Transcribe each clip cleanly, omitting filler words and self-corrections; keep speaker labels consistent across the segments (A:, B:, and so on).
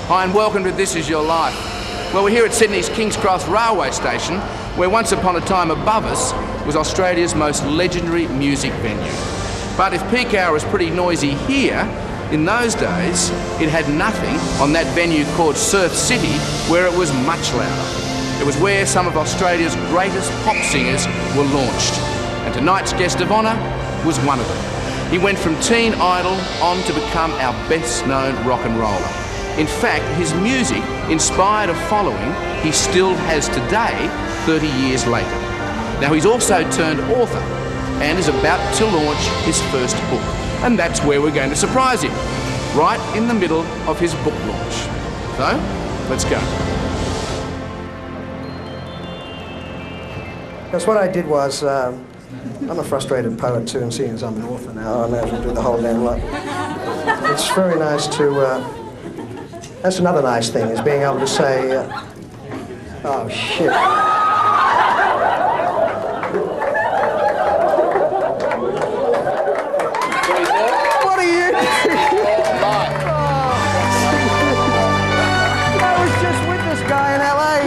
A: Hi and welcome to This Is Your Life. Well, we're here at Sydney's King's Cross railway station, where once upon a time above us was Australia's most legendary music venue. But if peak hour is pretty noisy here, in those days it had nothing on that venue called Surf City, where it was much louder. It was where some of Australia's greatest pop singers were launched. And tonight's guest of honour was one of them. He went from teen idol on to become our best-known rock and roller. In fact, his music inspired a following he still has today, 30 years later. Now, he's also turned author and is about to launch his first book. And that's where we're going to surprise him, right in the middle of his book launch. So, let's go.
B: Because what I did was, I'm a frustrated poet too, and seeing as I'm an author now, I may as well do the whole damn lot. It's very nice to, that's another nice thing, is being able to say, oh shit. What are you doing? I was just with this guy in LA,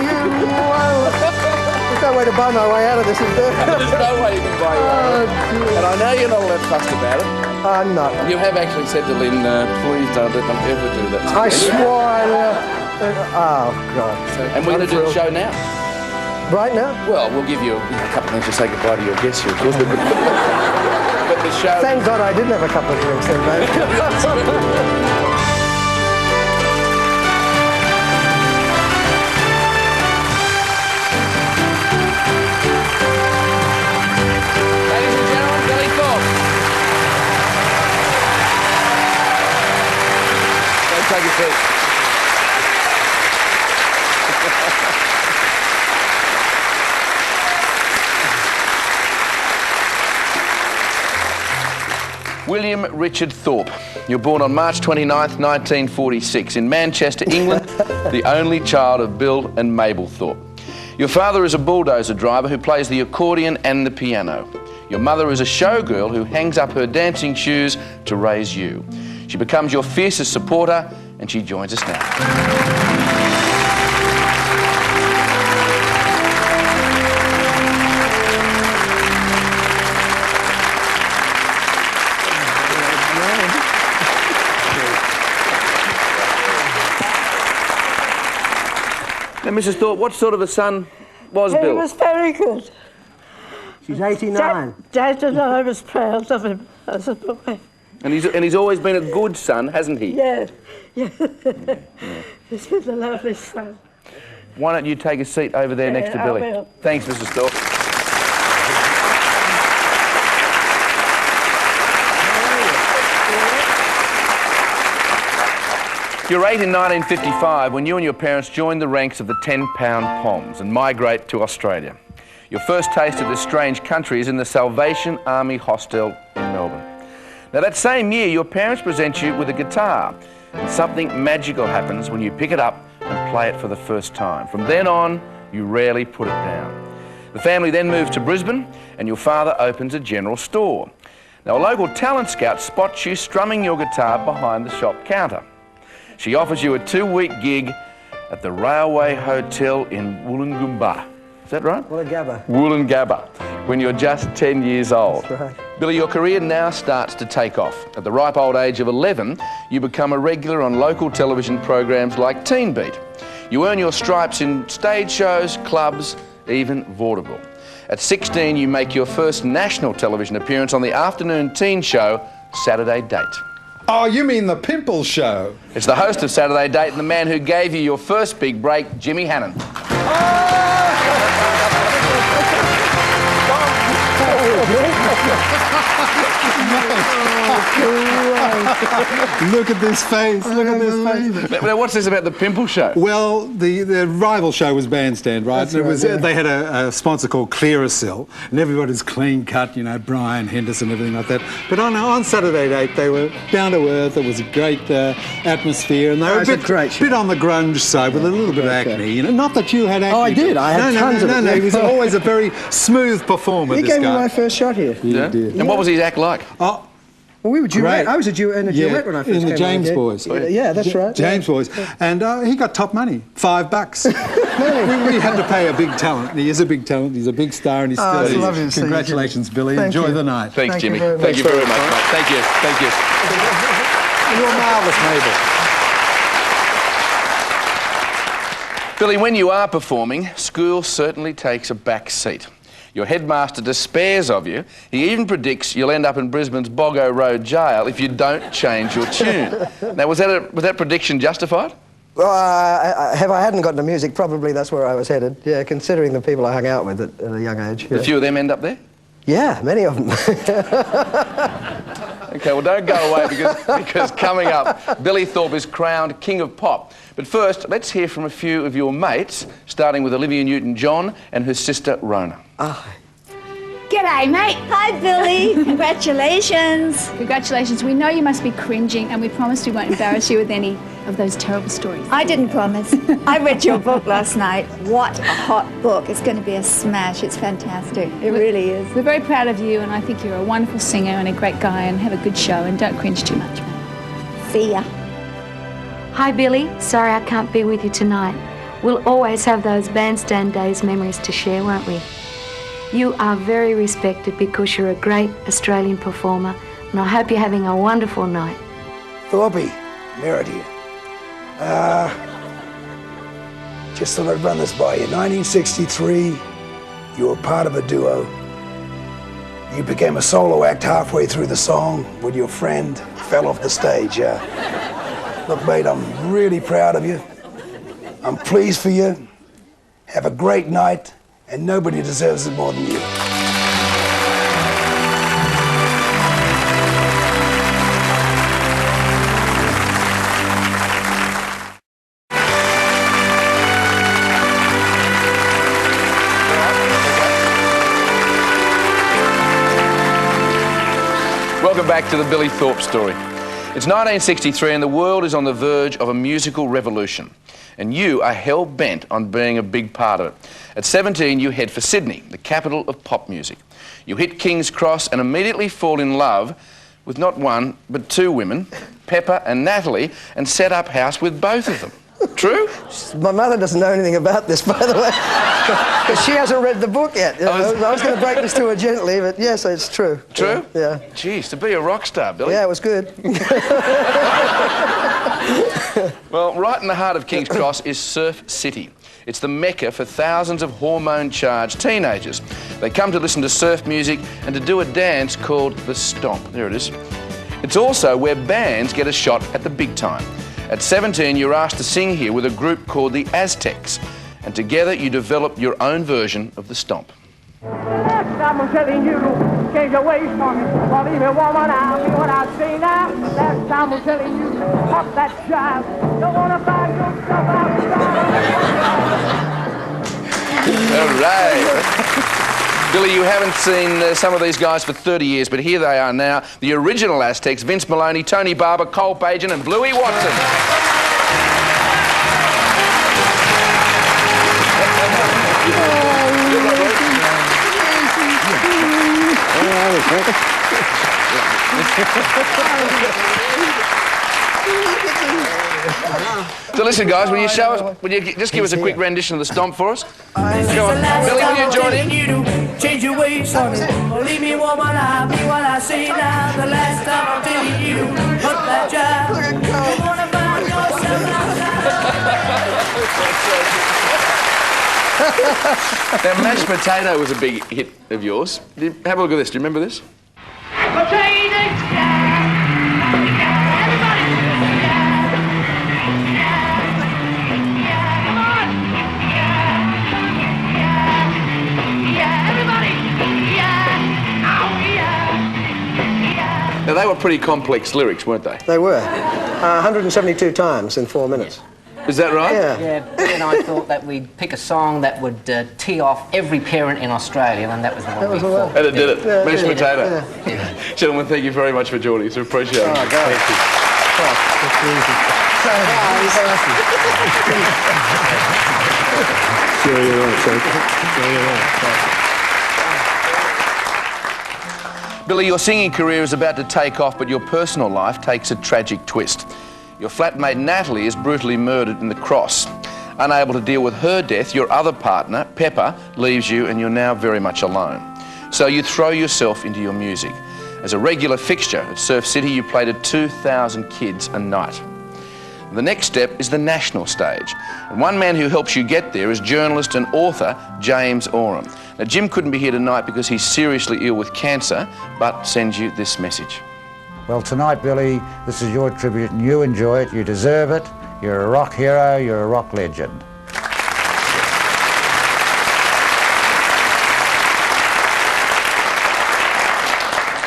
B: There's no way to buy my way out of this, is there?
A: There's no way you can buy your own. And I know you're not all that fussed about it.
B: I'm not.
A: You have actually said to Lynn, please don't let them ever do that.
B: I swore. Oh, God.
A: And we're going to do the show now.
B: Right now?
A: Well, we'll give you a couple of things to say goodbye to your guests here, of course. But the show...
B: Thank God I didn't have a couple of drinks then, mate.
A: Take a seat. William Richard Thorpe. You're born on March 29th, 1946 in Manchester, England, the only child of Bill and Mabel Thorpe. Your father is a bulldozer driver who plays the accordion and the piano. Your mother is a showgirl who hangs up her dancing shoes to raise you. She becomes your fiercest supporter, and she joins us now. Now, Mrs. Thorpe, what sort of a son was Bill?
C: He was very good.
B: She's 89.
C: Dad and I was proud of him as a boy.
A: And he's always been a good son, hasn't he?
C: Yeah. He's been a lovely son.
A: Why don't you take a seat over there next to Billy?
C: I will.
A: Thanks, Mrs. Thorpe. You're 8 in 1955 when you and your parents join the ranks of the 10-pound Poms and migrate to Australia. Your first taste of this strange country is in the Salvation Army hostel in Melbourne. Now, that same year, your parents present you with a guitar, and something magical happens when you pick it up and play it for the first time. From then on, you rarely put it down. The family then moves to Brisbane, and your father opens a general store. Now, a local talent scout spots you strumming your guitar behind the shop counter. She offers you a 2-week gig at the Railway Hotel in Wollongabba. Is that right?
B: Wollongabba.
A: Wollongabba, when you're just 10 years old.
B: That's right.
A: Billy, your career now starts to take off. At the ripe old age of 11, you become a regular on local television programs like Teen Beat. You earn your stripes in stage shows, clubs, even vaudeville. At 16, you make your first national television appearance on the afternoon teen show, Saturday Date.
D: Oh, you mean the Pimple Show?
A: It's the host of Saturday Date and the man who gave you your first big break, Jimmy Hannon.
D: Look at this face, look at this face.
A: Now, what's this about the Pimple Show?
D: Well, the rival show was Bandstand, right?
B: That's right, yeah.
D: They had a sponsor called Clearasil, and everybody's clean cut, you know, Brian Henderson, everything like that. But on Saturday Night, they were down to earth. It was a great atmosphere, and they were a bit on the grunge side with a little bit of acne. You know, not that you had acne.
B: Oh, I did. I had tons of it.
D: No, he was always a very smooth performer.
B: He
D: this
B: gave me
D: guy.
B: my first shot here.
A: Yeah? And what was his act like?
D: Oh,
B: Well, we were duet. I was a duet in a duet when I first came
D: in the James
B: on
D: Boys.
B: Yeah, that's right.
D: James Boys. And he got top money, $5. we had to pay a big talent. He is a big talent. He's a big star, and he's still
B: it's
D: is.
B: lovely to see you,
D: Congratulations, Billy.
B: Thank
D: Enjoy
B: you.
D: the night.
A: Thanks,
B: Thank
A: Jimmy.
B: you very
A: Thank you very much, mate. Thank you. Thank you.
D: You're marvellous, Mabel.
A: Billy, when you are performing, school certainly takes a back seat. Your headmaster despairs of you. He even predicts you'll end up in Brisbane's Boggo Road jail if you don't change your tune. Now, was that prediction justified?
B: Well, if I hadn't gotten to music, probably that's where I was headed. Yeah, considering the people I hung out with at a young age. Yeah.
A: A few of them end up there?
B: Yeah, many of them.
A: Okay, well, don't go away because coming up, Billy Thorpe is crowned King of Pop. But first, let's hear from a few of your mates, starting with Olivia Newton-John and her sister Rona.
E: G'day, mate.
F: Hi, Billy. Congratulations.
E: Congratulations. We know you must be cringing, and we promise we won't embarrass you with any of those terrible stories.
F: I didn't promise. I read your book last night. What a hot book. It's going to be a smash. It's fantastic. It really is.
E: We're very proud of you, and I think you're a wonderful singer and a great guy, and have a good show, and don't cringe too much, mate.
F: See ya.
G: Hi Billy, sorry I can't be with you tonight. We'll always have those bandstand days memories to share, won't we? You are very respected because you're a great Australian performer, and I hope you're having a wonderful night.
H: Thorpe, Merritt here. Just thought I'd run this by you. 1963, you were part of a duo. You became a solo act halfway through the song when your friend fell off the stage. Look, mate, I'm really proud of you. I'm pleased for you. Have a great night, and nobody deserves it more than you.
A: Welcome back to the Billy Thorpe story. It's 1963 and the world is on the verge of a musical revolution. And you are hell-bent on being a big part of it. At 17, you head for Sydney, the capital of pop music. You hit King's Cross and immediately fall in love with not one, but two women, Pepper and Natalie, and set up house with both of them. True?
B: My mother doesn't know anything about this, by the way, because she hasn't read the book yet. You know? I was going to break this to her gently, but yes, it's true.
A: True?
B: Yeah.
A: Jeez, to be a rock star, Billy.
B: Yeah, it was good.
A: Well, right in the heart of King's Cross is Surf City. It's the mecca for thousands of hormone-charged teenagers. They come to listen to surf music and to do a dance called the Stomp. There it is. It's also where bands get a shot at the big time. At 17, you're asked to sing here with a group called the Aztecs, and together you develop your own version of the Stomp.
I: I'm telling you, change your ways for me. Believe me, woman, I'll be what I say now. Last time I'm telling you, pop that child. Don't want to find yourself outside.
A: All right. Billy, you haven't seen some of these guys for 30 years, but here they are now. The original Aztecs, Vince Maloney, Tony Barber, Cole Pagan and Bluey Watson. So listen, guys, will you show us, will you just give us a quick rendition of the Stomp for us? Go on. Billy, will you join in?
I: Change your ways for me. Believe me, woman, I'll be what I say now. The last time I'm telling you, put that job. Don't want to find yourself outside.
A: Now, Mashed Potato was a big hit of yours. Have a look at this. Do you remember this? Now, they were pretty complex lyrics, weren't they?
B: They were. 172 times in 4 minutes.
A: Is that right?
B: Yeah.
J: Yeah, Bill and I thought that we'd pick a song that would tee off every parent in Australia, and that was the one we thought.
A: And it did it.
B: Yeah,
A: Mashed Potato.
B: Yeah.
A: Gentlemen, thank you very much for joining us. We appreciate it.
B: Oh, God.
A: Thank you. Billy, your singing career is about to take off, but your personal life takes a tragic twist. Your flatmate Natalie is brutally murdered in the Cross. Unable to deal with her death, your other partner, Pepper, leaves you and you're now very much alone. So you throw yourself into your music. As a regular fixture at Surf City, you play to 2,000 kids a night. The next step is the national stage. And one man who helps you get there is journalist and author James Oram. Now, Jim couldn't be here tonight because he's seriously ill with cancer, but sends you this message.
K: Well, tonight, Billy, this is your tribute and you enjoy it. You deserve it. You're a rock hero. You're a rock legend.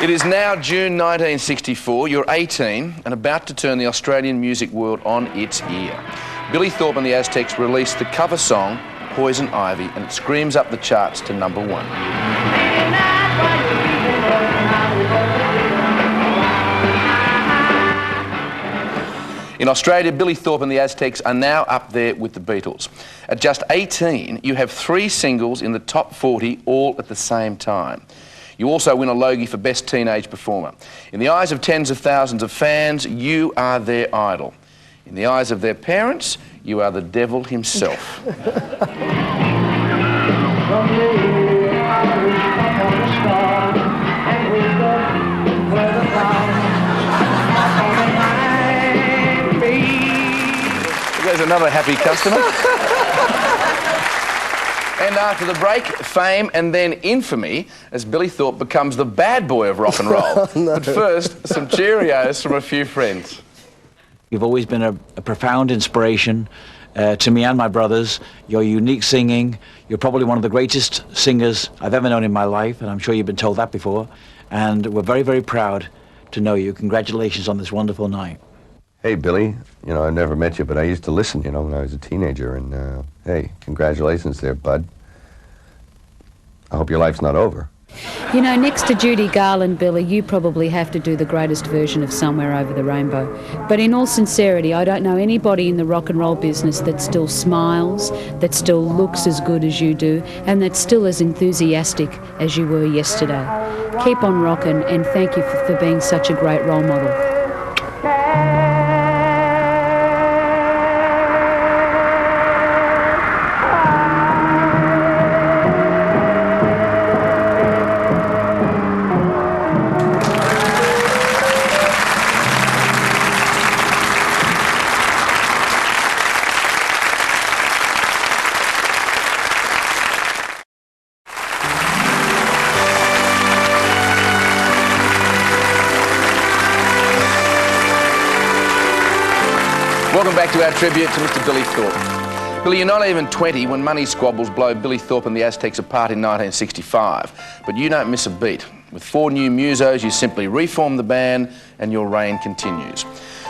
A: It is now June 1964, you're 18 and about to turn the Australian music world on its ear. Billy Thorpe and the Aztecs released the cover song, Poison Ivy, and it screams up the charts to #1. In Australia, Billy Thorpe and the Aztecs are now up there with the Beatles. At just 18, you have 3 singles in the top 40 all at the same time. You also win a Logie for Best Teenage Performer. In the eyes of tens of thousands of fans, you are their idol. In the eyes of their parents, you are the devil himself. There's another happy customer. And after the break, fame and then infamy as Billy Thorpe becomes the bad boy of rock and roll. No. But first, some Cheerios from a few friends.
L: You've always been a profound inspiration to me and my brothers. Your unique singing, you're probably one of the greatest singers I've ever known in my life, and I'm sure you've been told that before. And we're very, very proud to know you. Congratulations on this wonderful night.
M: Hey, Billy, you know, I've never met you, but I used to listen, you know, when I was a teenager, and hey, congratulations there, bud. I hope your life's not over.
N: You know, next to Judy Garland, Billy, you probably have to do the greatest version of Somewhere Over the Rainbow. But in all sincerity, I don't know anybody in the rock and roll business that still smiles, that still looks as good as you do, and that's still as enthusiastic as you were yesterday. Keep on rocking, and thank you for being such a great role model.
A: Welcome back to our tribute to Mr. Billy Thorpe. Billy, you're not even 20 when money squabbles blow Billy Thorpe and the Aztecs apart in 1965. But you don't miss a beat. With 4 new musos, you simply reform the band and your reign continues.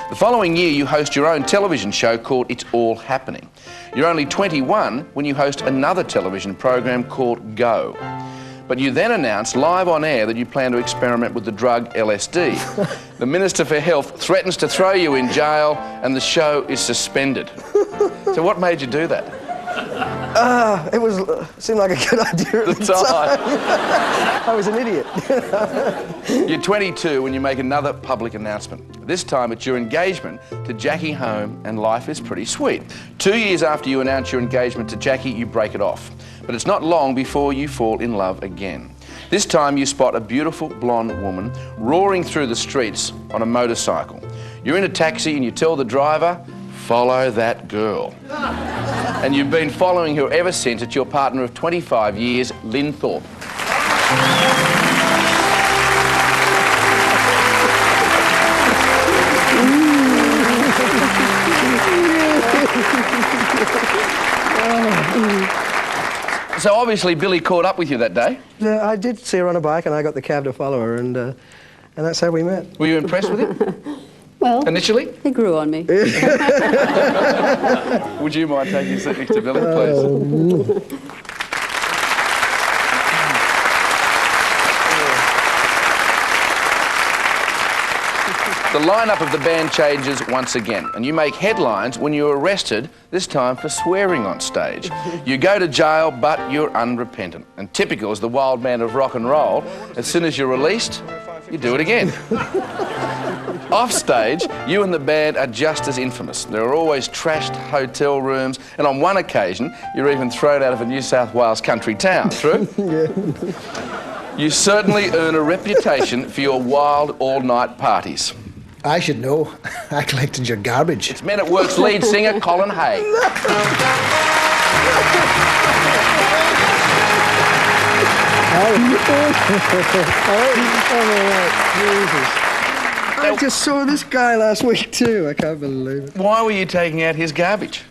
A: The following year, you host your own television show called It's All Happening. You're only 21 when you host another television program called Go. But you then announce live on air that you plan to experiment with the drug LSD. The Minister for Health threatens to throw you in jail and the show is suspended. So what made you do that?
B: It seemed like a good idea at the time. I was an idiot.
A: You're 22 when you make another public announcement. This time it's your engagement to Jackie Home, and life is pretty sweet. 2 years after you announce your engagement to Jackie, you break it off. But it's not long before you fall in love again. This time you spot a beautiful blonde woman roaring through the streets on a motorcycle. You're in a taxi and you tell the driver, follow that girl. And you've been following her ever since. It's your partner of 25 years, Lynn Thorpe. So obviously Billy caught up with you that day.
B: Yeah, I did see her on a bike and I got the cab to follow her, and that's how we met.
A: Were you impressed with him?
O: Well,
A: initially?
O: He grew on me.
A: Would you mind taking a seat next to Billy, please? The lineup of the band changes once again, and you make headlines when you're arrested, this time for swearing on stage. You go to jail, but you're unrepentant. And typical as the wild man of rock and roll, as soon as you're released, you do it again. Off stage, you and the band are just as infamous. There are always trashed hotel rooms, and on one occasion, you're even thrown out of a New South Wales country town. True?
B: Yeah.
A: You certainly earn a reputation for your wild all-night parties.
H: I should know. I collected your garbage.
A: It's Men at Work's lead singer, Colin Hay.
B: I just saw this guy last week too. I can't believe it.
A: Why were you taking out his garbage?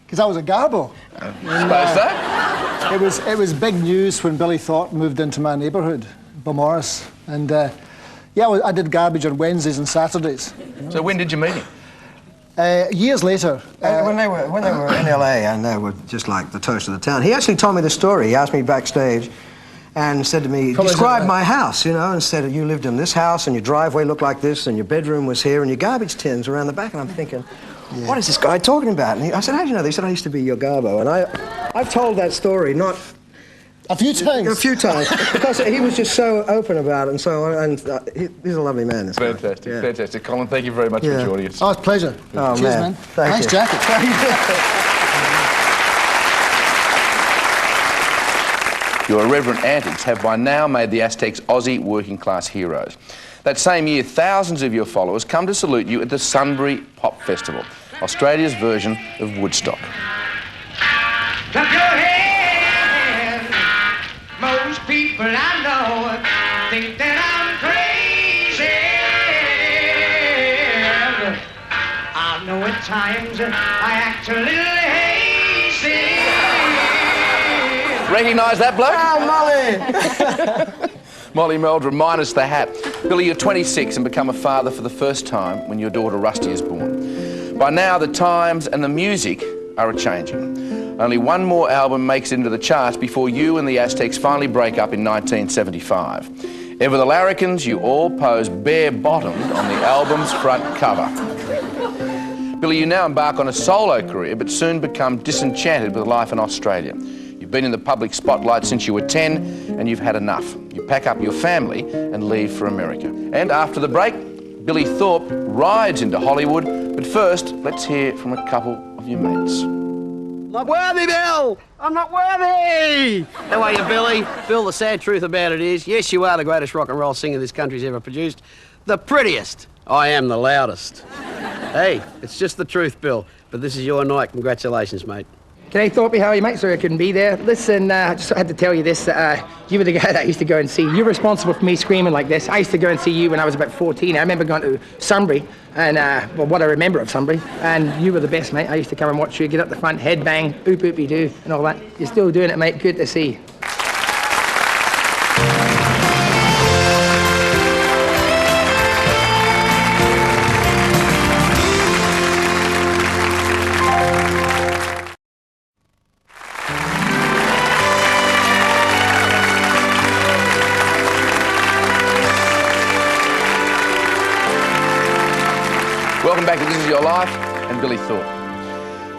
O: Because I was a garbo.
A: Suppose so.
O: It was big news when Billy Thorpe moved into my neighbourhood, Balmoras, and yeah, I did garbage on Wednesdays and Saturdays.
A: So when did you meet him?
O: Years later.
B: When they were in LA and they were just like the toast of the town. He actually told me the story. He asked me backstage and said to me, describe my house, you know, and said, you lived in this house and your driveway looked like this and your bedroom was here and your garbage tins around the back. And I'm thinking, what is this guy talking about? And I said, how do you know? They said, I used to be your garbo. And I've told that story, not...
O: A few times.
B: A few times, because he was just so open about it, and he's a lovely man. This
A: Fantastic,
B: yeah.
A: Fantastic. Colin, thank you very much for joining us.
O: Oh, it's a pleasure.
B: Oh,
O: cheers, man. Nice jacket.
A: Your irreverent antics have by now made the Aztecs Aussie working-class heroes. That same year, thousands of your followers come to salute you at the Sunbury Pop Festival, Australia's version of Woodstock.
I: Clap your hands. Most people I know think that I'm crazy. I know at times I act a little hazy.
A: Recognise that bloke?
B: Oh, Molly!
A: Molly Meldrum, minus the hat. Billy, you're 26 and become a father for the first time when your daughter Rusty is born. By now, the times and the music are a-changing. Only one more album makes it into the charts before you and the Aztecs finally break up in 1975. Ever the larrikins, you all pose bare-bottomed on the album's front cover. Billy, you now embark on a solo career, but soon become disenchanted with life in Australia. You've been in the public spotlight since you were 10, and you've had enough. You pack up your family and leave for America. And after the break, Billy Thorpe rides into Hollywood, but first, let's hear from a couple of your mates.
P: Not worthy, Bill! I'm not worthy! How are you, Billy? Bill, the sad truth about it is, yes, you are the greatest rock and roll singer this country's ever produced. The prettiest. I am the loudest. Hey, it's just the truth, Bill. But this is your night. Congratulations, mate.
Q: G'day, Thorpe, how are you, mate? Sorry I couldn't be there. Listen, I just had to tell you this. You were the guy that I used to go and see. You're responsible for me screaming like this. I used to go and see you when I was about 14. I remember going to Sunbury, and, well, what I remember of Sunbury, and you were the best, mate. I used to come and watch you, get up the front, headbang, boop, boopy doo, and all that. You're still doing it, mate. Good to see you.
A: Welcome back to This Is Your Life and Billy Thorpe.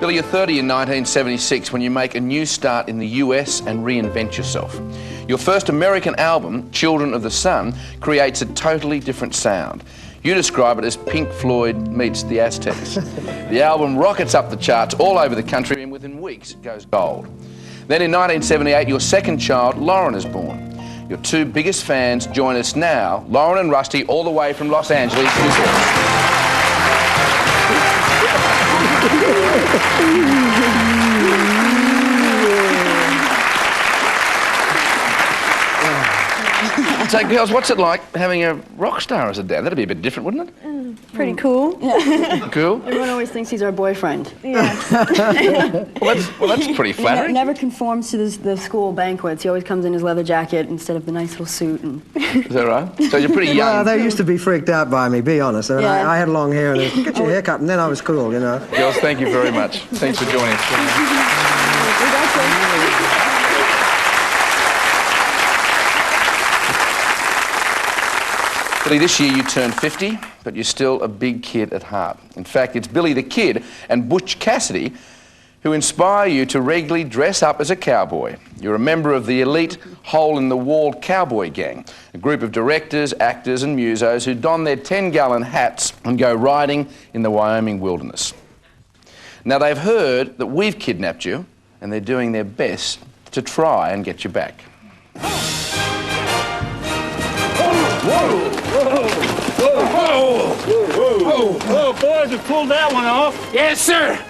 A: Billy, you're 30 in 1976 when you make a new start in the US and reinvent yourself. Your first American album, Children of the Sun, creates a totally different sound. You describe it as Pink Floyd meets the Aztecs. The album rockets up the charts all over the country and within weeks it goes gold. Then in 1978, your second child, Lauren, is born. Your two biggest fans join us now, Lauren and Rusty, all the way from Los Angeles, New York. So, girls, what's it like having a rock star as a dad? That'd be a bit different, wouldn't it?
R: Pretty cool. Yeah.
A: Cool.
R: Everyone always thinks he's our boyfriend. Yeah.
A: well, that's pretty flattering.
R: He never conforms to the school banquets. He always comes in his leather jacket instead of the nice little suit. And
A: is that right? So you're pretty young.
B: Well, they used to be freaked out by me, be honest. I mean,
R: Yeah.
B: I had long hair and they get your hair cut, and then I was cool, you know.
A: Girls, thank you very much. Thanks for joining us. Billy, this year you turned 50. but you're still a big kid at heart. In fact, it's Billy the Kid and Butch Cassidy who inspire you to regularly dress up as a cowboy. You're a member of the elite hole-in-the-wall cowboy gang, a group of directors, actors and musos who don their 10-gallon hats and go riding in the Wyoming wilderness. Now, they've heard that we've kidnapped you, and they're doing their best to try and get you back.
S: Whoa, boys, we pulled that one off. Yes, sir.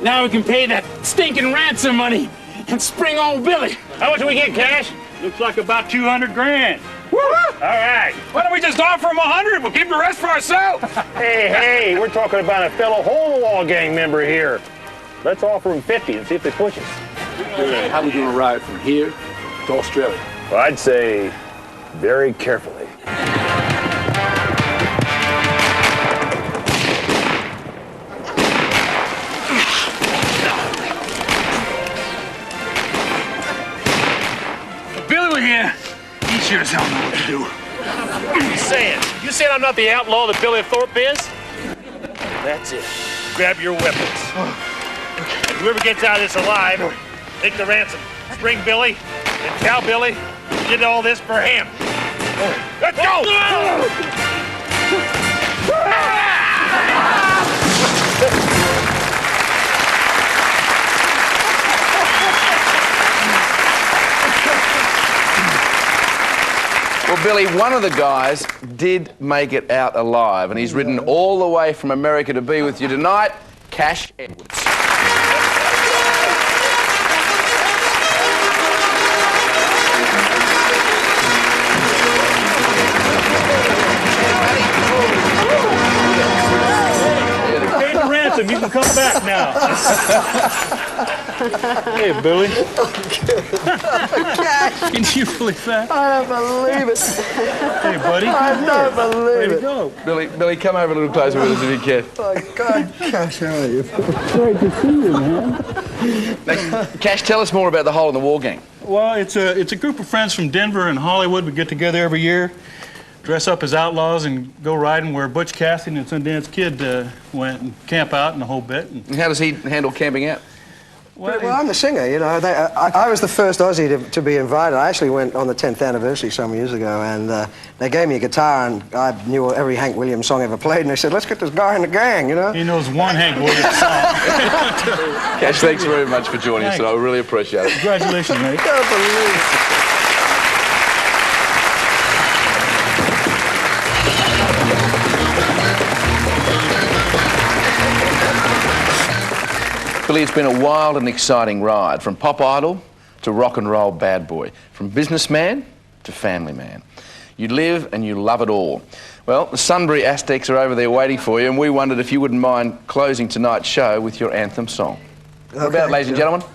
S: Now we can pay that stinking ransom money and spring on Billy. How much do we get, Cash? Looks like about 200 grand. Woo! All right. Why don't we just offer him 100? We'll keep the rest for ourselves. Hey, we're talking about a fellow hole-in-the-wall gang member here. Let's offer him 50 and see if they push us.
T: How are we going to ride from here to Australia?
S: Well, I'd say very carefully. Here, he sure as hell know what to do. What are you saying? You saying I'm not the outlaw that Billy Thorpe is? That's it. Grab your weapons. And whoever gets out of this alive, take the ransom. Bring Billy and tell Billy you did all this for him. Let's go!
A: Well, Billy, one of the guys did make it out alive, and he's ridden all the way from America to be with you tonight, Cash Edwards.
S: Paid the ransom, you can come back now. Hey, Billy. Can you believe that?
B: I don't believe it.
S: Hey, buddy.
B: I don't believe it.
S: Go.
A: Billy, come over a little closer with us if you can.
B: Oh, God, Cash, how are you?
S: Great to see you, man.
A: Now, Cash, tell us more about the hole-in-the-wall gang.
S: Well, it's a group of friends from Denver and Hollywood. We get together every year, dress up as outlaws, and go riding where Butch Cassidy and Sundance Kid went and camp out and the whole bit.
A: And how does he handle camping out?
B: Well, I'm the singer, you know. I was the first Aussie to be invited. I actually went on the 10th anniversary some years ago, and they gave me a guitar, and I knew every Hank Williams song ever played, and they said, let's get this guy in the gang, you know?
S: He knows one Hank Williams song.
A: Cash, thanks very much for joining us, and I really appreciate it.
S: Congratulations, mate.
B: I can't believe it.
A: Billy, it's been a wild and exciting ride, from pop idol to rock and roll bad boy, from businessman to family man. You live and you love it all. Well, the Sunbury Aztecs are over there waiting for you, and we wondered if you wouldn't mind closing tonight's show with your anthem song. What about it, ladies and gentlemen?